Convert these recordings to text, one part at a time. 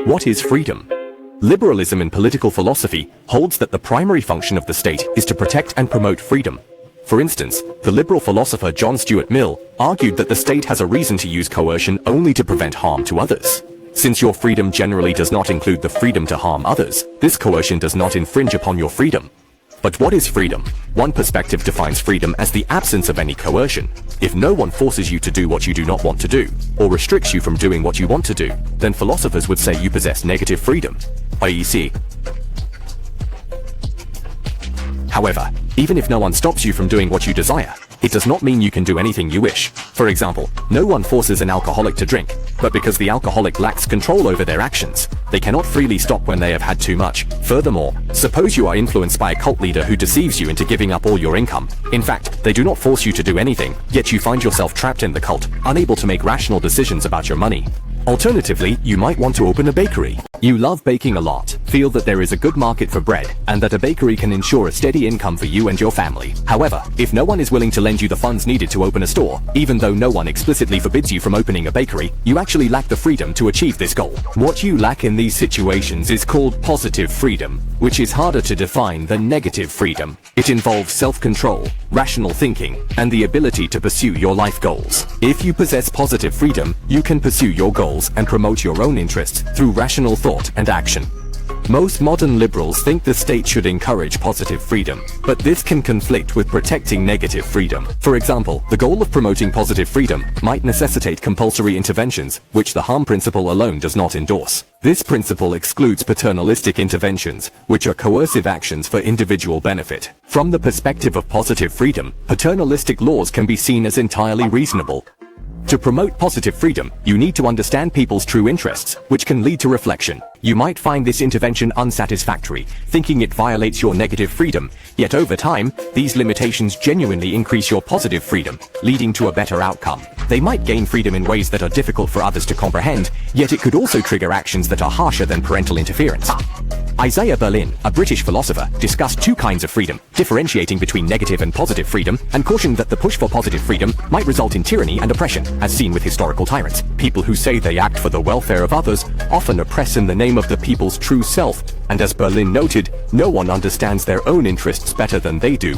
What is freedom? Liberalism in political philosophy holds that the primary function of the state is to protect and promote freedom. For instance, the liberal philosopher John Stuart Mill argued that the state has a reason to use coercion only to prevent harm to others. Since your freedom generally does not include the freedom to harm others, this coercion does not infringe upon your freedom. But what is freedom? One perspective defines freedom as the absence of any coercion. If no one forces you to do what you do not want to do, or restricts you from doing what you want to do, then philosophers would say you possess negative freedom, i.e. However, even if no one stops you from doing what you desire, it does not mean you can do anything you wish. For example, no one forces an alcoholic to drink, but because the alcoholic lacks control over their actions, they cannot freely stop when they have had too much. Furthermore, suppose you are influenced by a cult leader who deceives you into giving up all your income. In fact, they do not force you to do anything, yet you find yourself trapped in the cult, unable to make rational decisions about your money. Alternatively, you might want to open a bakery. You love baking a lot, feel that there is a good market for bread, and that a bakery can ensure a steady income for you and your family. However, if no one is willing to lend you the funds needed to open a store, even though no one explicitly forbids you from opening a bakery, you actually lack the freedom to achieve this goal. What you lack in these situations is called positive freedom, which is harder to define than negative freedom. It involves self-control, rational thinking, and the ability to pursue your life goals. If you possess positive freedom, you can pursue your goals and promote your own interests through rational thought and action. Most modern liberals think the state should encourage positive freedom, but this can conflict with protecting negative freedom. For example, the goal of promoting positive freedom might necessitate compulsory interventions, which the harm principle alone does not endorse. This principle excludes paternalistic interventions, which are coercive actions for individual benefit. From the perspective of positive freedom, paternalistic laws can be seen as entirely reasonable. To promote positive freedom, you need to understand people's true interests, which can lead to reflection. You might find this intervention unsatisfactory, thinking it violates your negative freedom, yet over time, these limitations genuinely increase your positive freedom, leading to a better outcome. They might gain freedom in ways that are difficult for others to comprehend, yet it could also trigger actions that are harsher than parental interference. Isaiah Berlin, a British philosopher, discussed two kinds of freedom, differentiating between negative and positive freedom, and cautioned that the push for positive freedom might result in tyranny and oppression, as seen with historical tyrants. People who say they act for the welfare of others often oppress in the name of the people's true self, and as Berlin noted, no one understands their own interests better than they do.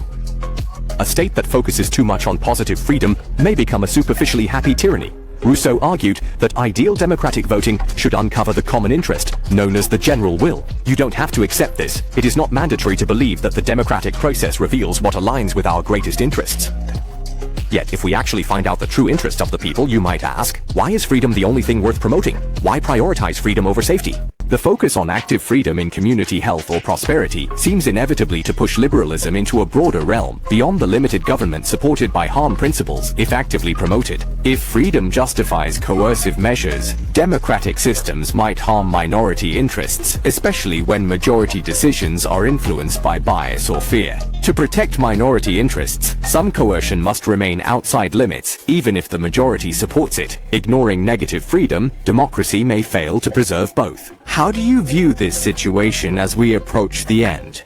A state that focuses too much on positive freedom may become a superficially happy tyranny. Rousseau argued that ideal democratic voting should uncover the common interest, known as the general will. You don't have to accept this. It is not mandatory to believe that the democratic process reveals what aligns with our greatest interests. Yet, if we actually find out the true interests of the people, you might ask, why is freedom the only thing worth promoting? Why prioritize freedom over safety? The focus on active freedom in community health or prosperity seems inevitably to push liberalism into a broader realm, beyond the limited government supported by harm principles if actively promoted. If freedom justifies coercive measures, democratic systems might harm minority interests, especially when majority decisions are influenced by bias or fear. To protect minority interests, some coercion must remain outside limits, even if the majority supports it. Ignoring negative freedom, democracy may fail to preserve both. How do you view this situation as we approach the end?